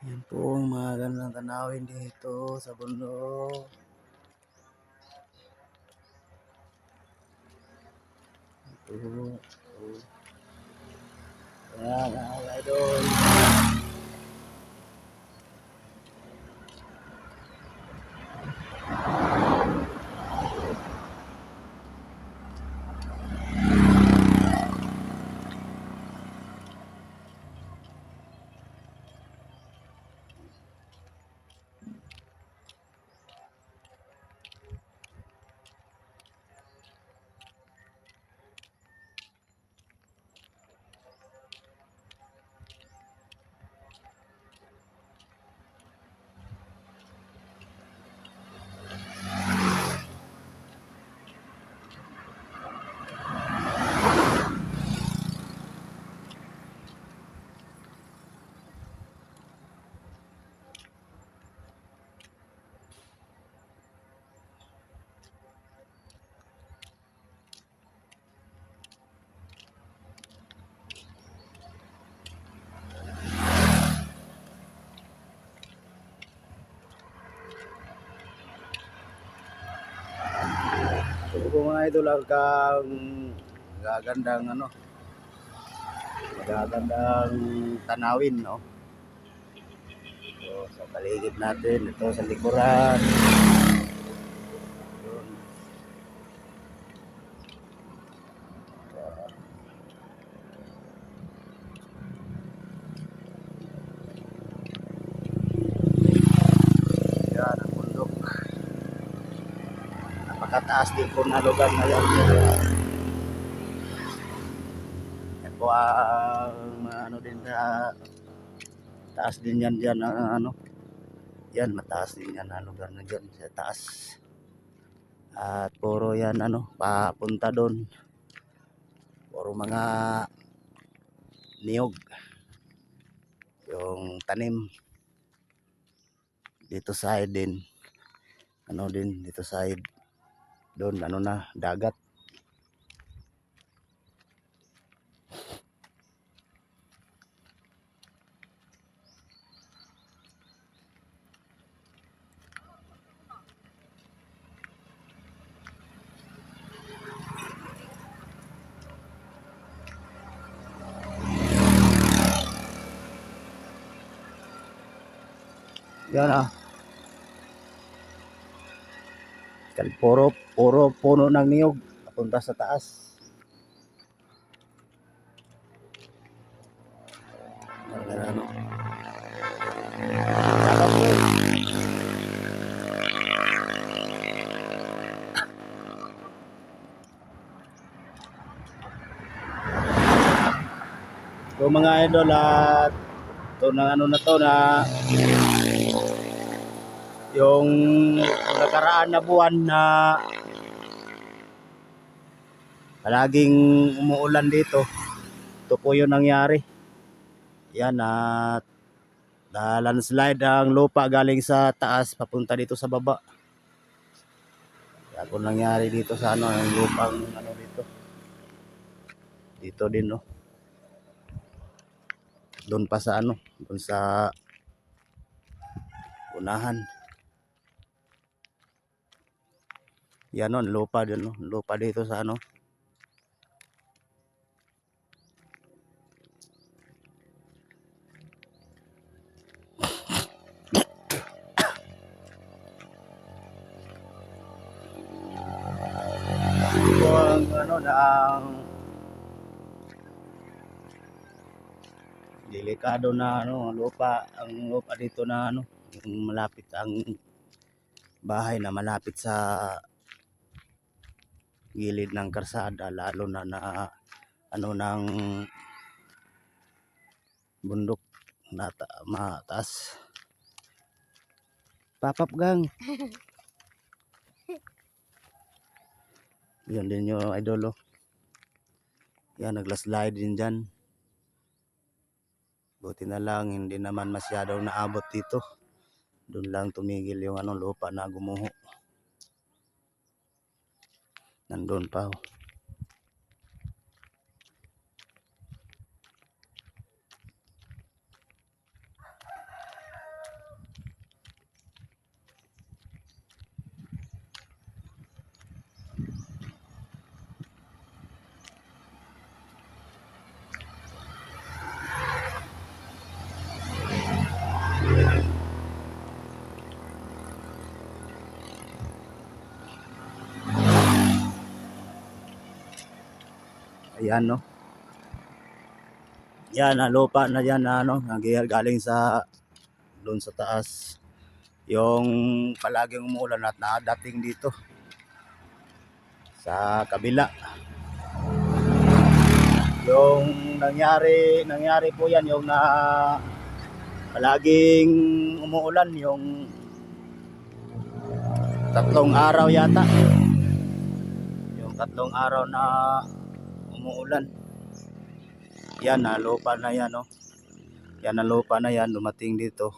Yan po ang mga gandang tanawin dito sa bundok. Ito. Yan mga idol. Ito po mga idol ang gagandang magagandang tanawin, no? So, sa paligid natin, ito sa likuran. Yun. Yan ang bundok. Napakataas din po na lugar na yan. Yan po ang din na taas din yan dyan yan mataas din yan na lugar na dyan sa taas. At puro yan papunta doon. Puro mga niyog. Yung tanim. Dito side din. Dito side. Doon na dagat. Yan puro puno ng niyog papunta sa taas. So mga idol at ito na na to na yung nakaraan na buwan na palaging umuulan dito. Ito po yung nangyari. Yan at landslide ang lupa galing sa taas papunta dito sa baba. Yan po nangyari dito sa ang lupang dito. Dito din Doon pa sa doon sa unahan. Yan lupa din lupa dito sa ito ang delikado na lupa, ang lupa dito na yung malapit ang bahay na malapit sa gilid ng karsada, lalo na ng bundok na mataas. Papap gang. Yan din yung idol Yan naglaslide din dyan. Buti na lang hindi naman masyadong naabot dito. Doon lang tumigil yung lupa na gumuho. Nandun pa Ayan, no. Yan, lupa na yan na ano, galing sa doon sa taas. Yung palaging umuulan at nadating dito sa kabila. Yung nangyari po yan yung na palaging umuulan yung 3 araw yata. Yung 3 araw na umuulan. Yan, lupa na yan, no. Yan ang lupa na yan, dumating dito.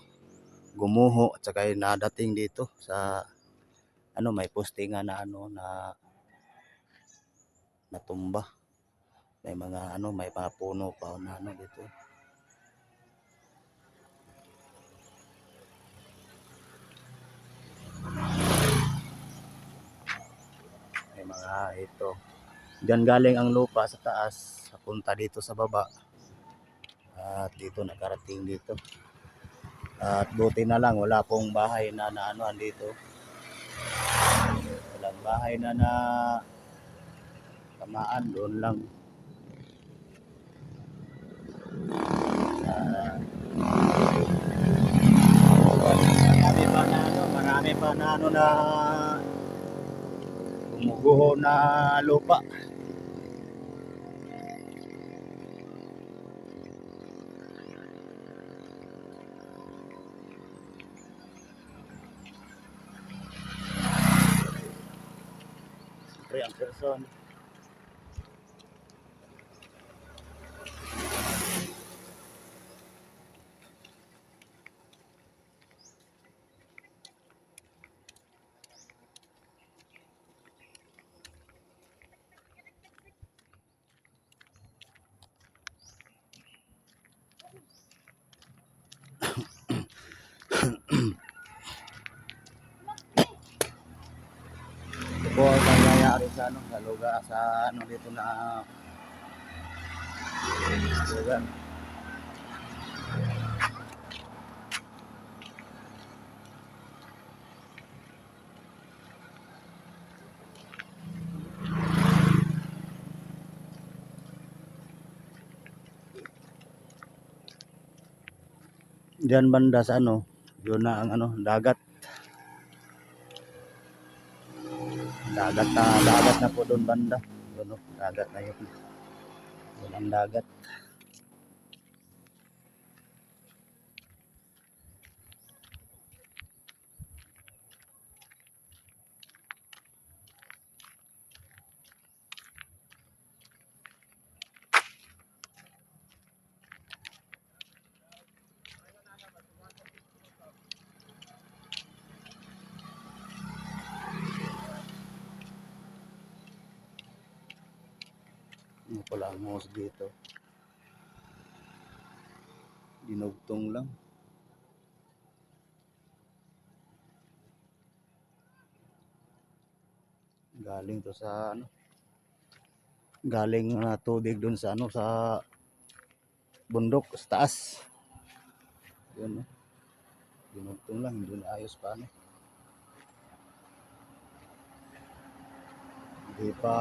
Gumuho at saka nadating dito sa ano, may postingan na ano na natumba. May mga ano, may mga puno pa na ano dito. May mga ito. Diyan galing ang lupa sa taas, papunta dito sa baba. At dito nakarating dito. At buti na lang wala pong bahay na naanuhan dito. Walang bahay na tamaan, doon lang. Marami pa na ano na gumuguho na lupa. Siyempre ang person. Ito po ang nangyayari sa ano, sa lugar, sa ano dito na lugar. Diyan banda sa ano, yun na ang ano, dagat. Dagat na po doon banda. Doon, no, dagat na yun. Doon ang dagat. Ano pala ang hose dito? Dinugtong lang. Galing to sa ano? Galing na tubig doon sa ano, sa bundok, sa taas. Yun, no? Dinugtong lang, hindi na ayos pa ano. Hindi pa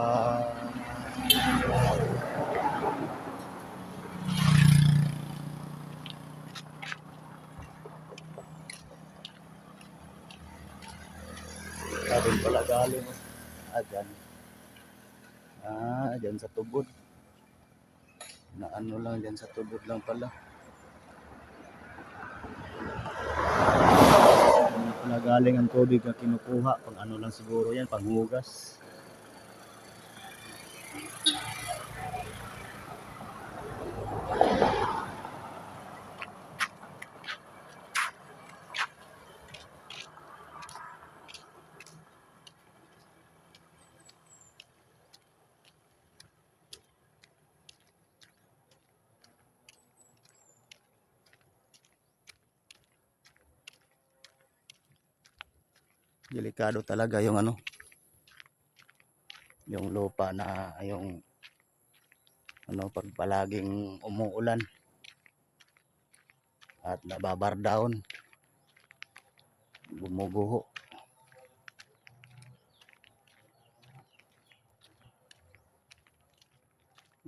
sabi pala galing. Dyan. Dyan sa tubod. Na ano lang, dyan sa tubod lang pala. Ano pala galing ang tubig na kinukuha. Pang ano lang siguro yan, panghugas. Delikado talaga yung ano, yung lupa na yung ano, pag palaging umuulan at nababar down, gumuguho.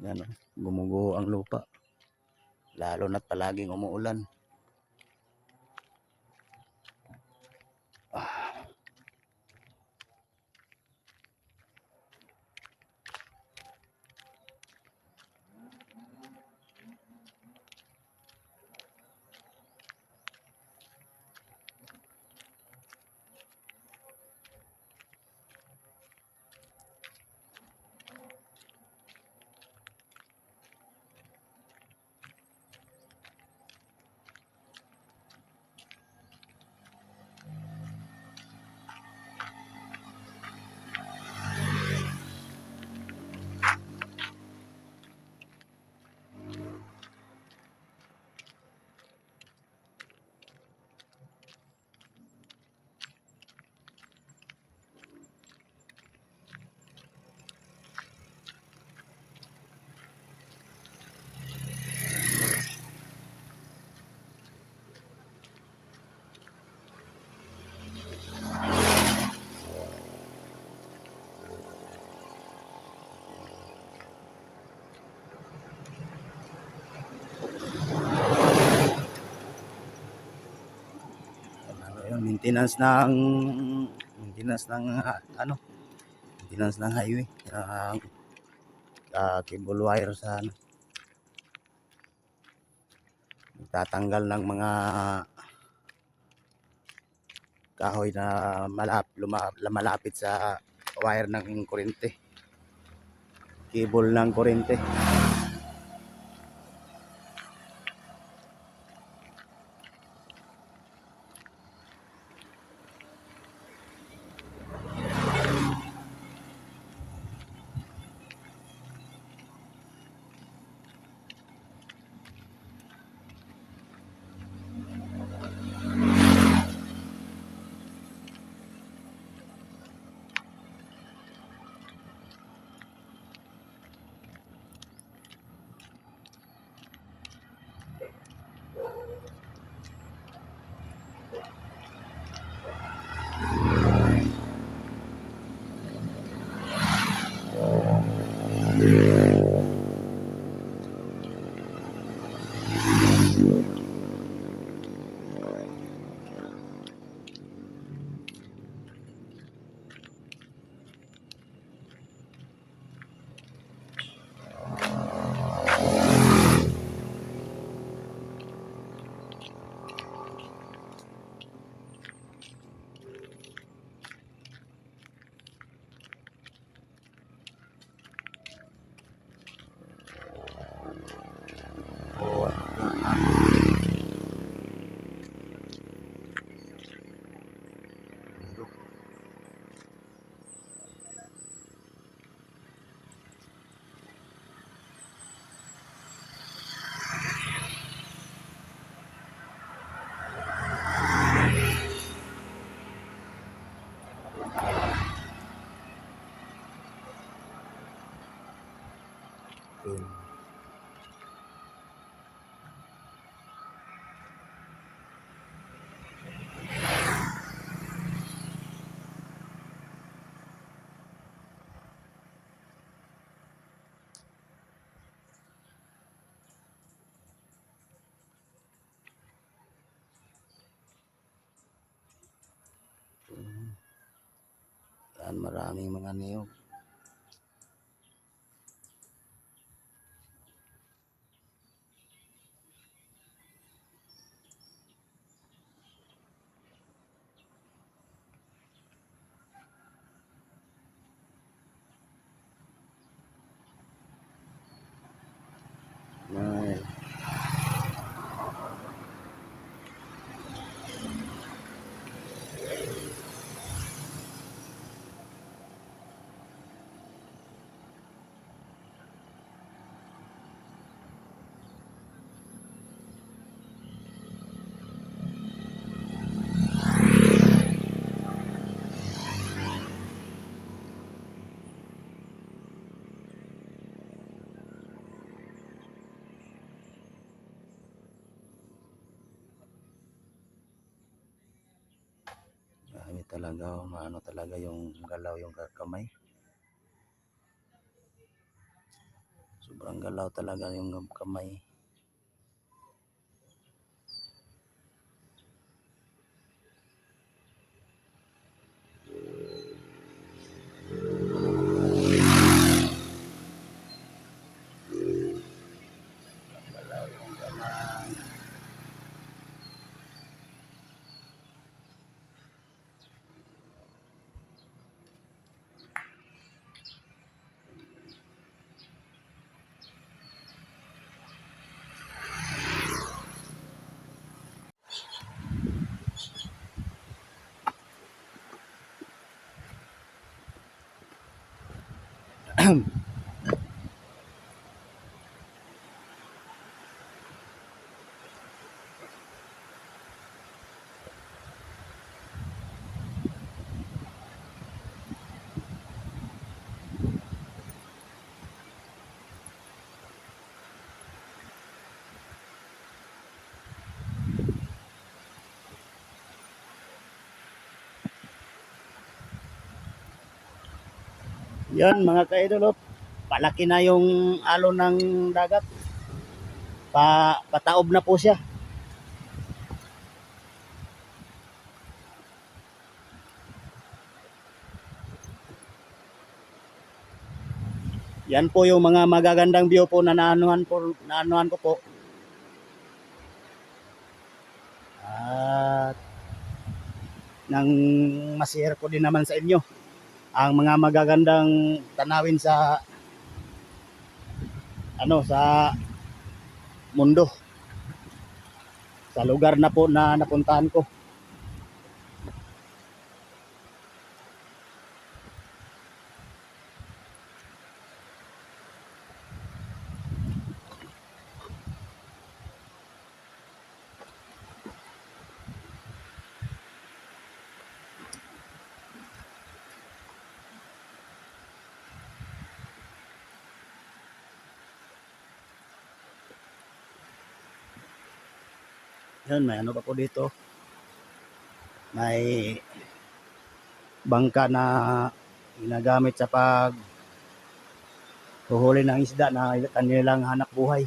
Yan, oh, gumuguho ang lupa. Lalo na't palaging umuulan. Ayun, maintenance ng highway, cable wire sa tatanggal ng mga kahoy na malapit sa wire ng kuryente, cable ng kuryente. Yan, maraming mga niyog. Ay, grabe talaga, oh, maano talaga yung galaw yung kamay. Sobrang galaw talaga yung kamay. Galaw yung kamay. Yan mga ka-idol, oh. Palaki na yung alon ng dagat. Pataob na po siya. Yan po yung mga magagandang view po na naanuhan ko po. At nang ma-share ko din naman sa inyo ang mga magagandang tanawin sa sa mundo, sa lugar na po na napuntahan ko. Yan, may ano pa po dito. May bangka na ginagamit sa huhuli ng isda na kanilang hanap buhay.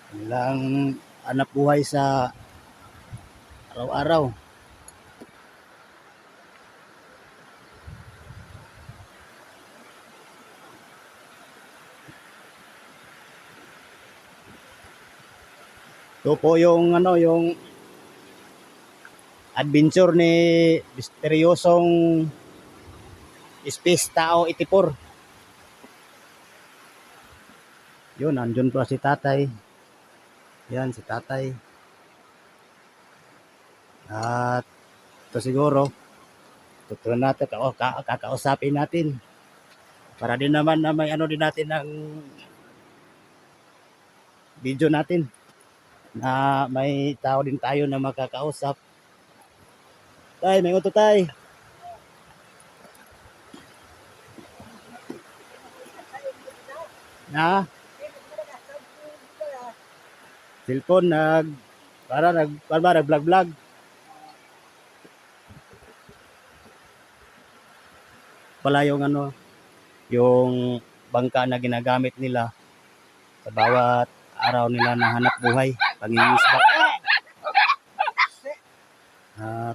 Kanilang hanap buhay sa araw-araw. Ito po yung yung adventure ni misteryosong Space Tao 84. Yun, andun po si tatay. Yan, si tatay. At ito siguro, tutunan natin, kakausapin natin. Para din naman na may din natin ng video natin. Na may tao din tayo na makakausap. Tay, may uto tay. Na cellphone nag-vlog. Pala yung yung bangka na ginagamit nila sa bawat araw nila na hanap buhay, pangingisda. At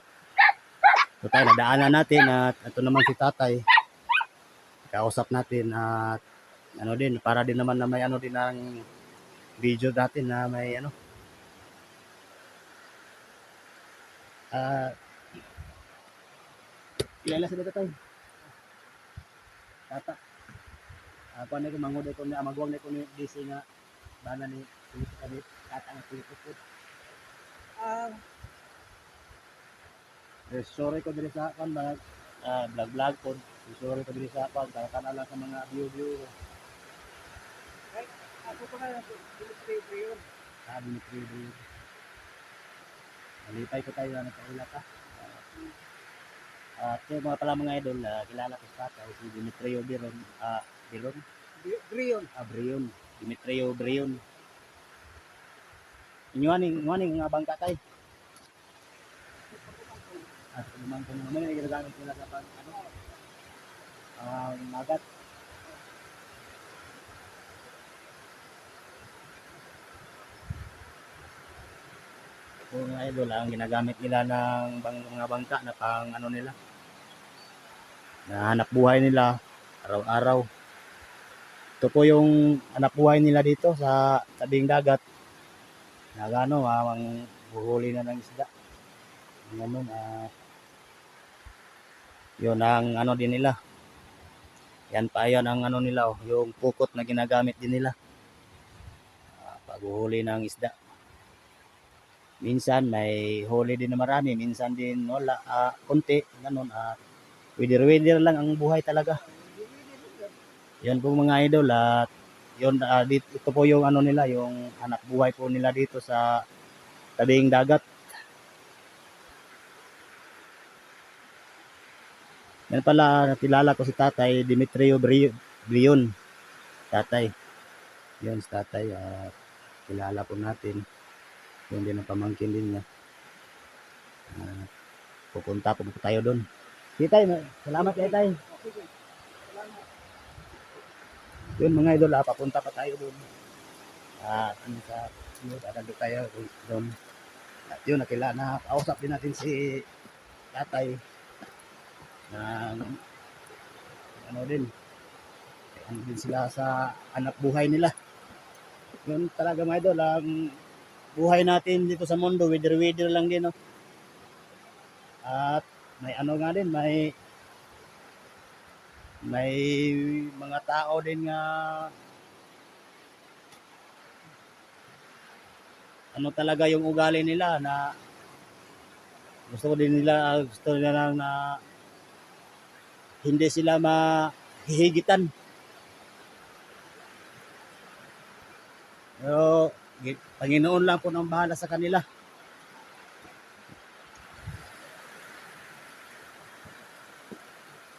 ito tayo, nadaanan natin at ito naman si tatay. Kausap natin at din, para din naman na may din ang video natin na may kilala sila tatay. Tata. Ako na ko mangod ko na magwang na ko ni DC nga bana ni Pilipit tata nga Pilipit. Sorry ko diri sa kan mga vlog ko. Sorry ko diri sa pag kana lang sa mga view. Ay, ako pa na Dimitri yun. Dimitri yun. Malipay ko tayo na nagkaula ka. At mga pala mga idol, kilala ko sa tatay, si Dimitrio Brion. Brion. Dimitrio Brion. Inyuaning nga bangka tay. At limang kung ano yung ginagamit nila sa pag, ano, magat. Kung mga idol, ang ginagamit nila ng mga bangka na pang ano nila, na hanap buhay nila araw-araw. Ito po yung hanap buhay nila dito sa tabing dagat. Na ano, ang buhuli na ng isda. Ganun, yun ang ano din nila. Yan pa yan ang ano nila, oh, yung pukot na ginagamit din nila. Paghuhuli ng isda. Minsan may huli din na marami, minsan din wala, konti, ganun. Wider-wider lang ang buhay talaga. Yan po mga idol, at yun, dito, ito po yung ano nila, yung anak buhay po nila dito sa tabing dagat. Yan pala, nakilala ko si Tatay Demetrio Brion. Tatay. Yun si Tatay, kilala po natin. Yun din ang pamangkin din niya. Pupunta po tayo doon. Tay, salamat kay Tay. Yun mga idol, papunta pa tayo doon. Ano sa yun, dadalo tayo doon. At yun, kausap din natin si Tatay. Ano din, ano din sila sa anak buhay nila. Yun talaga mga idol, ang buhay natin dito sa mundo, wither-wither lang din. No? At may ano nga din, may mga tao din nga ano talaga yung ugali nila na gusto nila lang na hindi sila mahihigitan. Pero Panginoon lang po ang bahala sa kanila.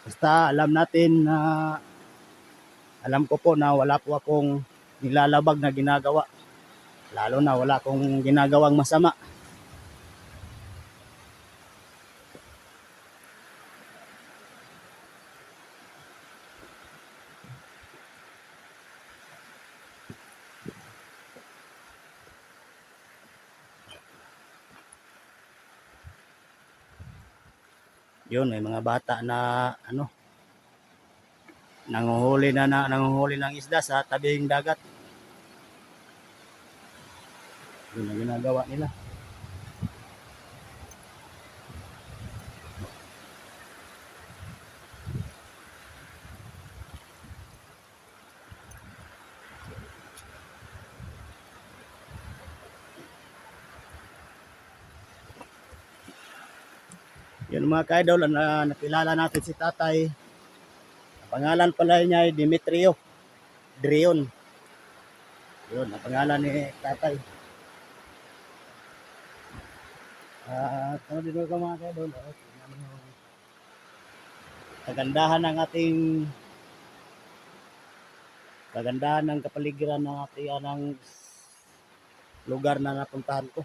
Basta alam ko po na wala po akong nilalabag na ginagawa. Lalo na wala akong ginagawang masama. Yun, may mga bata na ano, nanguhuli ng isda sa tabing dagat. Yun ang ginagawa nila. Yun mga ka-idol, nakilala natin si Tatay. Ang pangalan pala niya ay Demetrio Drion. Yun, ang pangalan ni Tatay. Ano din ko mga ka-idol, kagandahan ng ating kagandahan ng kapaligiran ng ating ng lugar na napuntahan ko.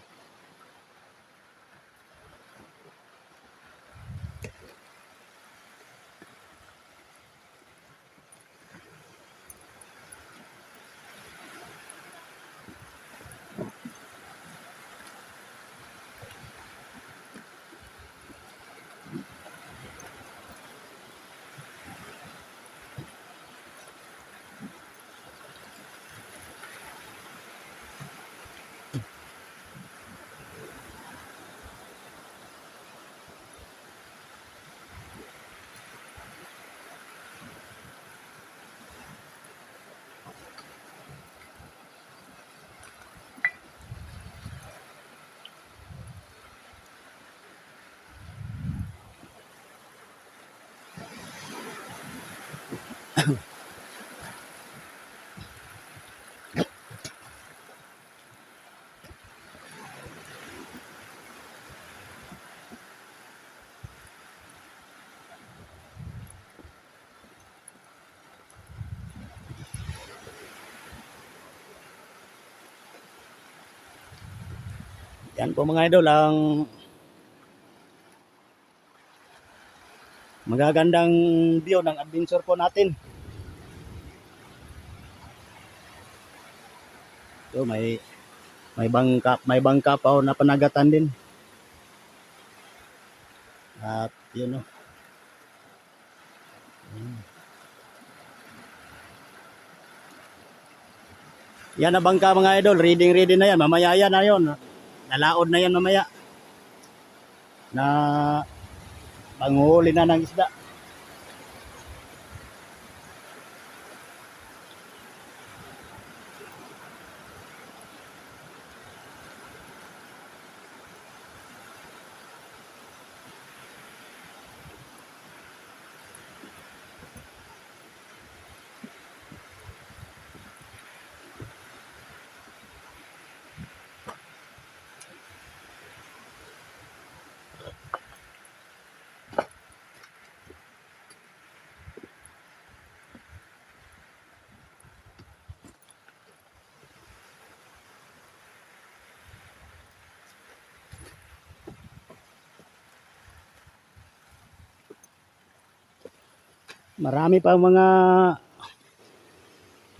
Yan po mga idol ang magagandang view ng adventure po natin. So may bangka pa na panagatan din. At yun o. Yan na bangka mga idol, ready na yan. Mamaya yan na yun. Nalaod na yan mamaya. Na panghuli na ng isda. Marami pa mga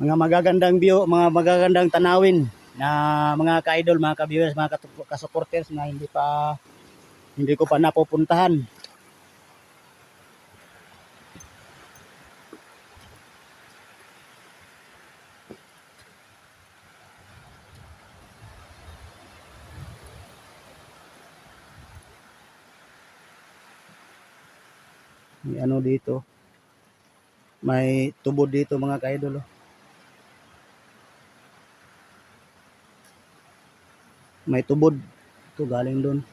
magagandang view, mga magagandang tanawin na mga ka-idol, mga ka-viewers, mga ka-supporters na hindi ko pa napupuntahan. May ano dito. May tubod dito mga ka-idol. Oh. May tubod. Ito galing doon.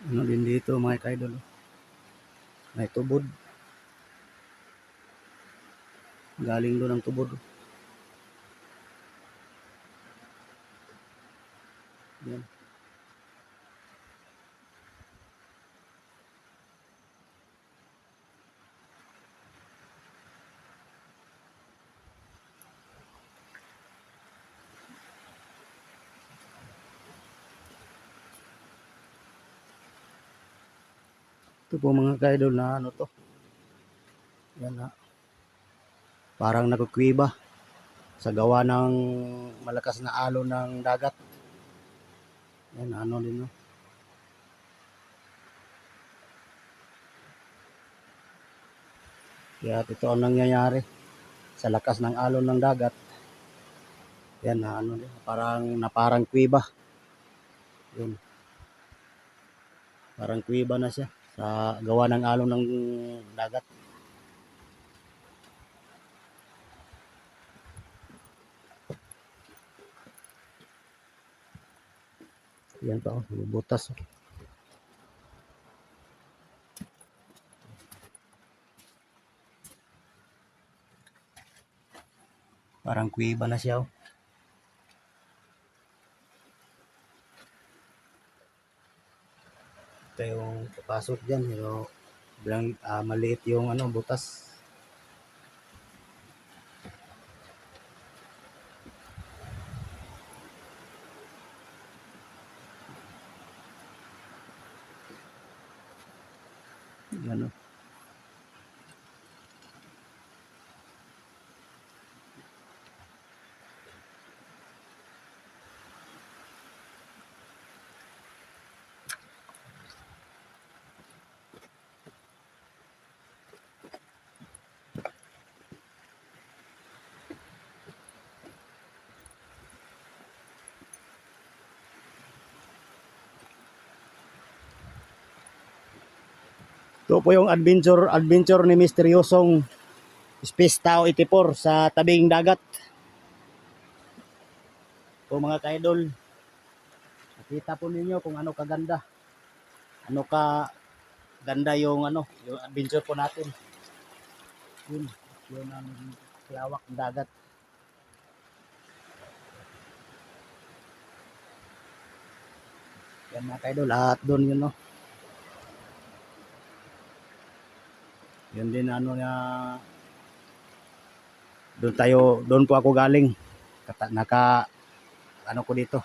Ano din dito mga ka-idol. May tubod. Galing doon ang tubod. Yan. Ito po mga ka-idol na ano to. Yan na. Parang nagkukwiba sa gawa ng malakas na alon ng dagat. Yan ano din no. Kaya ito ang nangyayari sa lakas ng alon ng dagat. Yan na ano din, parang kuweba. Yun. Parang kuweba na siya sa gawa ng alon ng dagat. Yan pa oh, butas. Oh. Parang kuweba na siya oh. Ito yung papasok dyan, pero maliit yung ano, butas. Ano. Ito po yung adventure ni misteryosong Space Tao 84 sa tabing dagat. Po mga ka-idol, nakita po ninyo kung ano kaganda. Ano ka ganda yung yung adventure po natin. Yun ang lawak ng dagat. Yan mga ka-idol, lahat doon yun no. Yun din na doon po ako galing. Naka ko dito.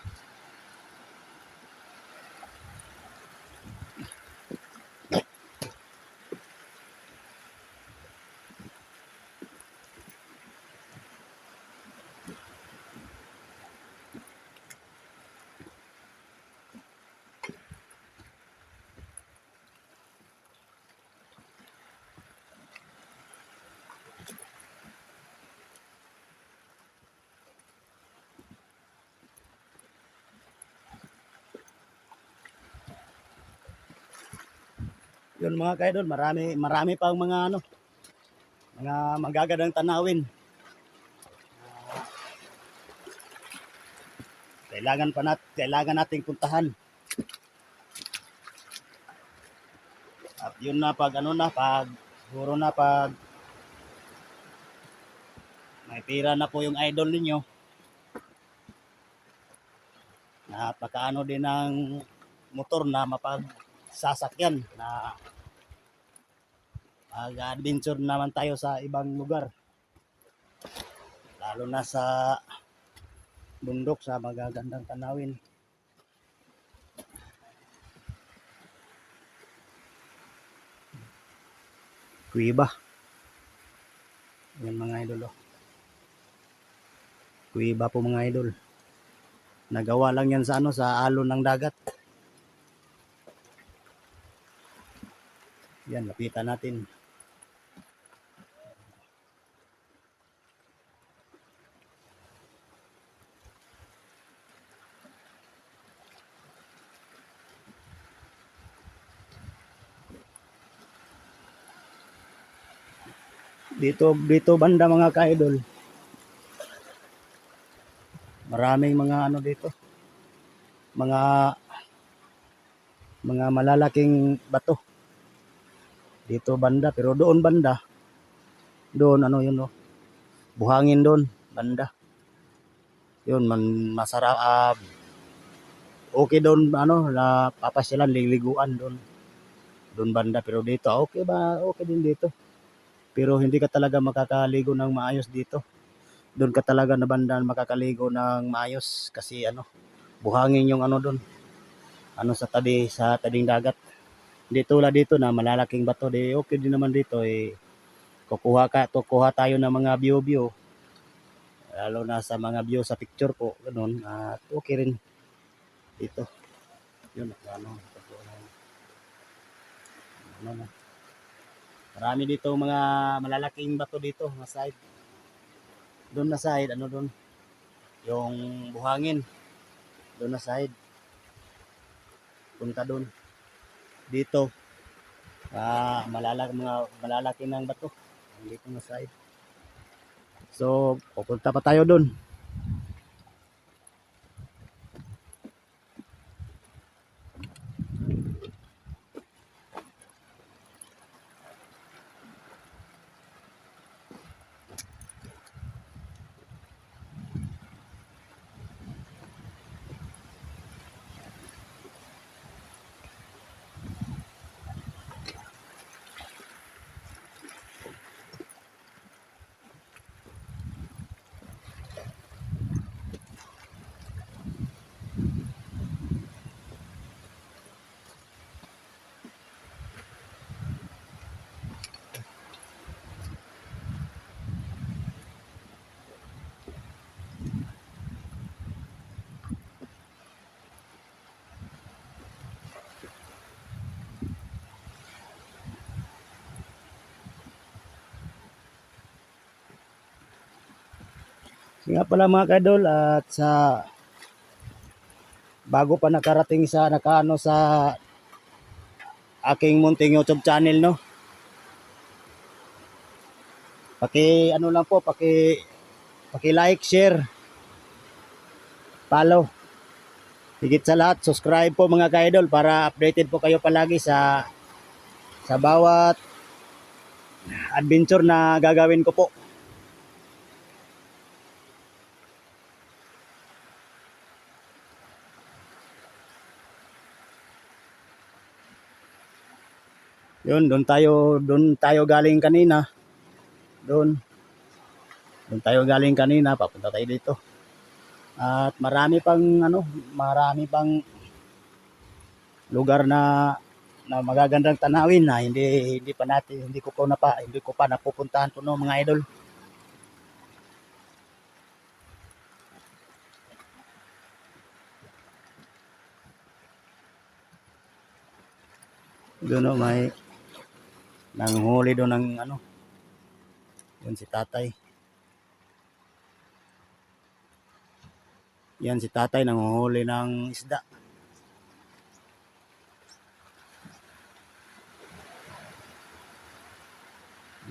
Yun mga ka-idol, marami pang mga mga magagandang tanawin. Kailangan nating puntahan. At yun na pag siguro na pag may pira na po yung idol ninyo. Napakaano din ng motor na mapagsasakyan na mag-adventure naman tayo sa ibang lugar. Lalo na sa bundok sa magagandang tanawin. Kuiba. Yan mga idol. Kuiba po mga idol. Nagawa lang yan sa sa alon ng dagat. Yan, lapitan natin. Dito banda mga ka-idol. Maraming mga dito. Mga malalaking bato. Dito banda, pero doon banda. Doon yun buhangin doon banda. Yun masarap okay doon na papasyalan liliguan doon. Doon banda, pero dito okay ba? Okay din dito. Pero hindi ka talaga makakaligo ng maayos dito. Doon ka talaga na banda makakaligo ng maayos kasi buhangin yung doon. Sa tabing dagat. Dito dito na malalaking bato, okay din naman dito kukuha tayo ng mga view. Lalo na sa mga view sa picture po, ganun. At okay rin dito. Yun, marami dito mga malalaking bato dito, mga side. Doon na side, doon? Yung buhangin. Doon na side. Punta doon. Dito. Mga malalaki ng bato. Dito na side. So, pupunta pa tayo doon. Nga pala mga kaidol, at sa bago pa nakarating sa nakaano sa aking munting YouTube channel, no. Ano lang po, like, share, follow. Higit sa lahat, subscribe po mga kaidol para updated po kayo palagi sa bawat adventure na gagawin ko po. Yun, doon tayo galing kanina. Doon tayo galing kanina, papunta tayo dito. At marami pang lugar na magagandang tanawin na hindi ko pa napupuntahan po, no, mga idol. Doon, no, may nanghuli doon ng yun si tatay. Yan si tatay nanghuli ng isda.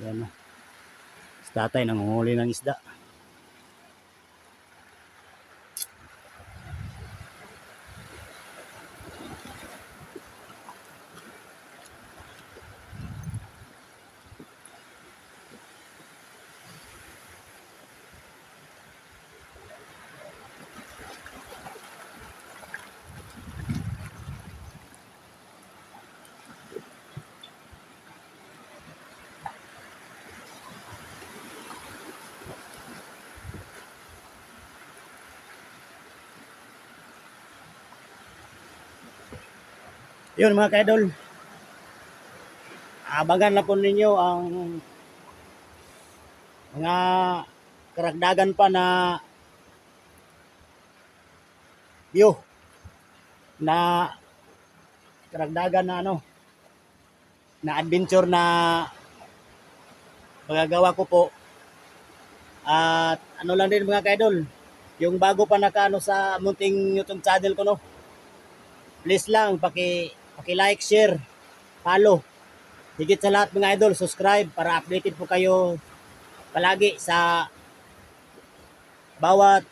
Yan, no. Si tatay nanghuli ng isda. Yun mga kaidol, abangan na po ninyo ang mga karagdagan pa na view, na karagdagan na na adventure na magagawa ko po. At lang din mga kaidol, yung bago pa sa munting YouTube channel ko, no, please lang like, share, follow. Higit sa lahat mga idol, subscribe para updated po kayo palagi sa bawat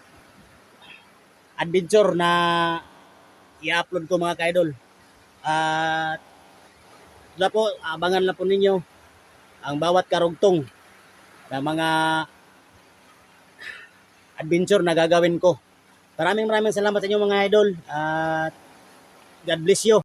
adventure na i-upload ko mga kaidol. At po, abangan na po ninyo ang bawat karugtong na mga adventure na gagawin ko. Maraming salamat sa inyo mga idol, at God bless you.